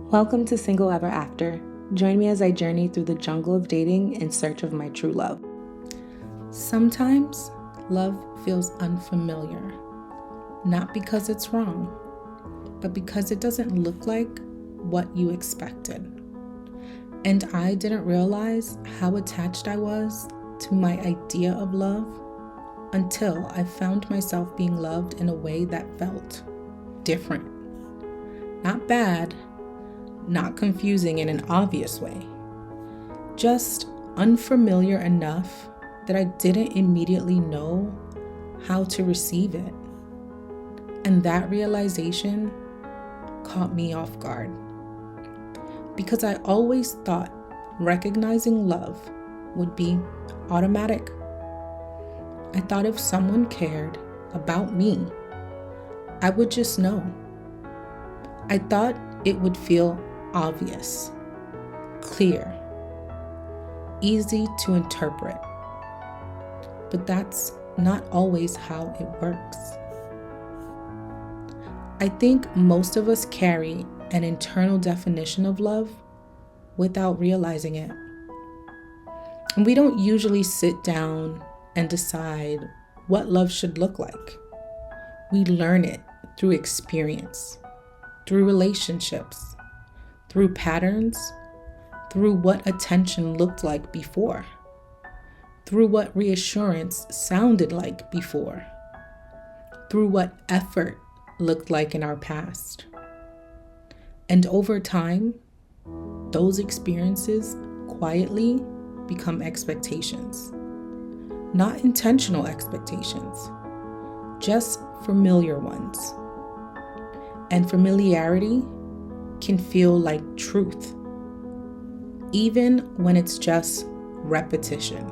Welcome to Single Ever After. Join me as I journey through the jungle of dating in search of my true love. Sometimes love feels unfamiliar, not because it's wrong, but because it doesn't look like what you expected. And I didn't realize how attached I was to my idea of love until I found myself being loved in a way that felt different. Not bad, not confusing in an obvious way, just unfamiliar enough that I didn't immediately know how to receive it. And that realization caught me off guard, because I always thought recognizing love would be automatic. I thought if someone cared about me, I would just know. I thought it would feel obvious, clear, easy to interpret. But that's not always how it works. I think most of us carry an internal definition of love without realizing it. And we don't usually sit down and decide what love should look like. We learn it through experience, through relationships, through patterns, through what attention looked like before, through what reassurance sounded like before, through what effort looked like in our past. And over time, those experiences quietly become expectations. Not intentional expectations, just familiar ones. And familiarity can feel like truth, even when it's just repetition,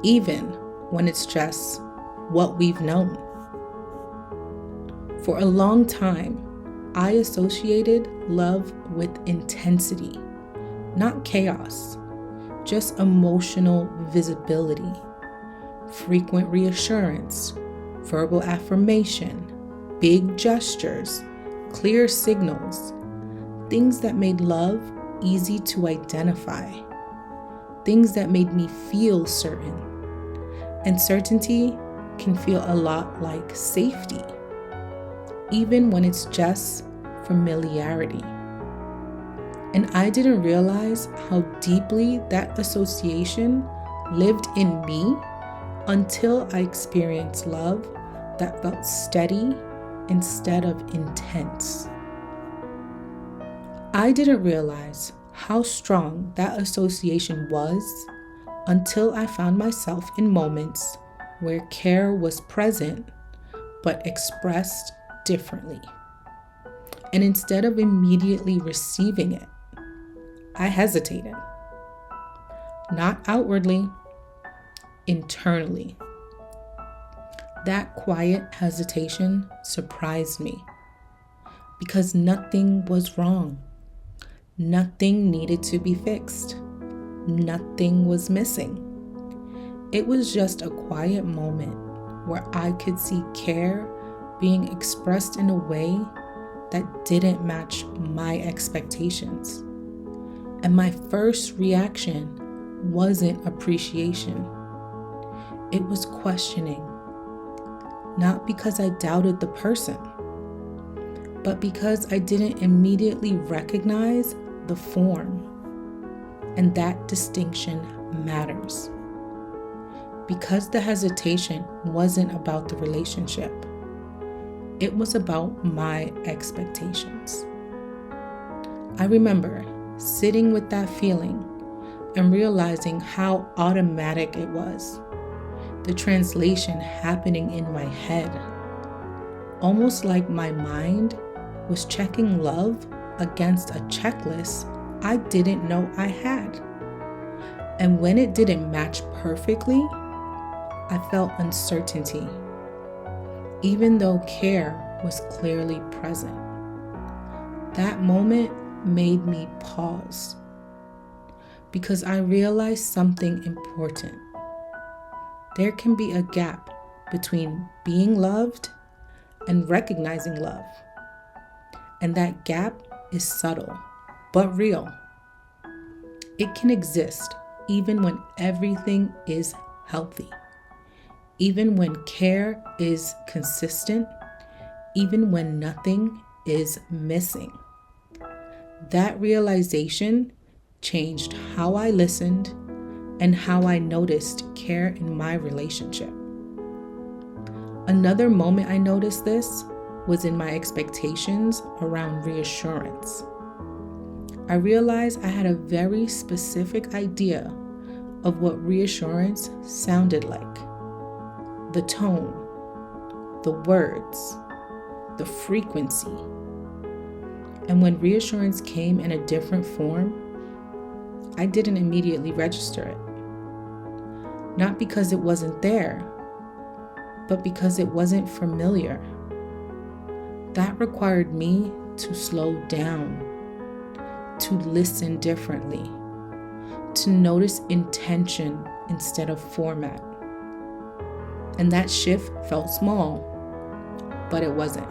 even when it's just what we've known. For a long time, I associated love with intensity, not chaos, just emotional visibility, frequent reassurance, verbal affirmation, big gestures, clear signals, things that made love easy to identify, things that made me feel certain. And certainty can feel a lot like safety, even when it's just familiarity. And I didn't realize how deeply that association lived in me until I experienced love that felt steady instead of intense. I didn't realize how strong that association was until I found myself in moments where care was present but expressed differently. And instead of immediately receiving it, I hesitated. Not outwardly, internally. That quiet hesitation surprised me, because nothing was wrong. Nothing needed to be fixed. Nothing was missing. It was just a quiet moment where I could see care being expressed in a way that didn't match my expectations. And my first reaction wasn't appreciation. It was questioning. Not because I doubted the person, but because I didn't immediately recognize the form. And that distinction matters. Because the hesitation wasn't about the relationship. It was about my expectations. I remember sitting with that feeling and realizing how automatic it was. The translation happening in my head, almost like my mind was checking love against a checklist I didn't know I had. And when it didn't match perfectly, I felt uncertainty, even though care was clearly present. That moment made me pause, because I realized something important. There can be a gap between being loved and recognizing love. And that gap is subtle, but real. It can exist even when everything is healthy, even when care is consistent, even when nothing is missing. That realization changed how I listened and how I noticed care in my relationship. Another moment I noticed this was in my expectations around reassurance. I realized I had a very specific idea of what reassurance sounded like. The tone, the words, the frequency. And when reassurance came in a different form, I didn't immediately register it. Not because it wasn't there, but because it wasn't familiar. That required me to slow down, to listen differently, to notice intention instead of format. And that shift felt small, but it wasn't.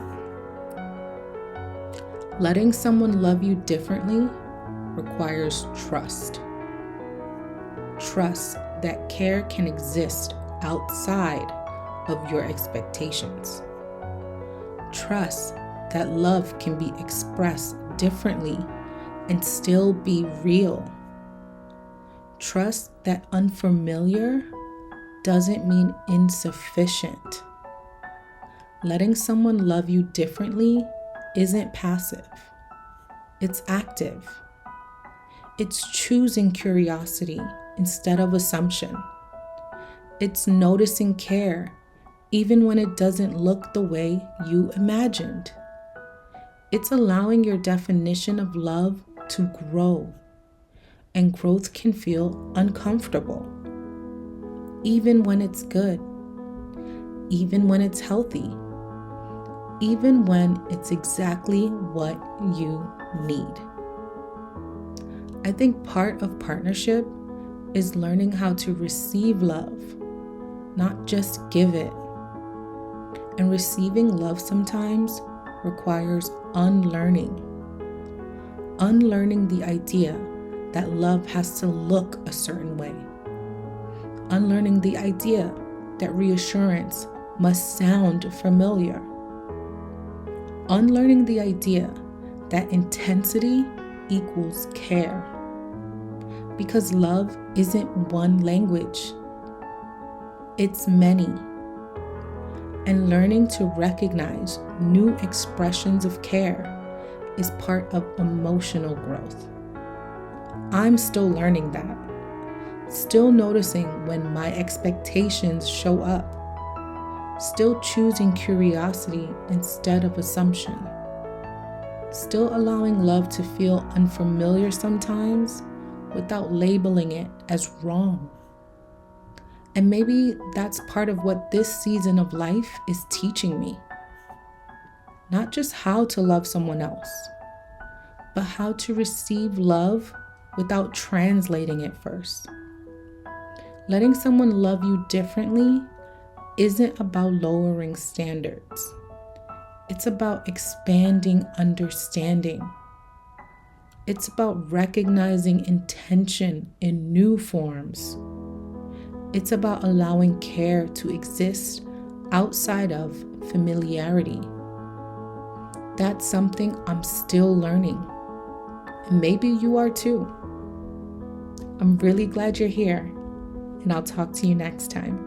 Letting someone love you differently requires trust. Trust that care can exist outside of your expectations. Trust that love can be expressed differently and still be real. Trust that unfamiliar doesn't mean insufficient. Letting someone love you differently isn't passive. It's active. It's choosing curiosity instead of assumption. It's noticing care even when it doesn't look the way you imagined. It's allowing your definition of love to grow, and growth can feel uncomfortable, even when it's good, even when it's healthy, even when it's exactly what you need. I think part of partnership is learning how to receive love, not just give it. And receiving love sometimes requires unlearning. Unlearning the idea that love has to look a certain way. Unlearning the idea that reassurance must sound familiar. Unlearning the idea that intensity equals care. Because love isn't one language, it's many. And learning to recognize new expressions of care is part of emotional growth. I'm still learning that. Still noticing when my expectations show up. Still choosing curiosity instead of assumption. Still allowing love to feel unfamiliar sometimes without labeling it as wrong. And maybe that's part of what this season of life is teaching me. Not just how to love someone else, but how to receive love without translating it first. Letting someone love you differently isn't about lowering standards. It's about expanding understanding. It's about recognizing intention in new forms. It's about allowing care to exist outside of familiarity. That's something I'm still learning. And maybe you are too. I'm really glad you're here, and I'll talk to you next time.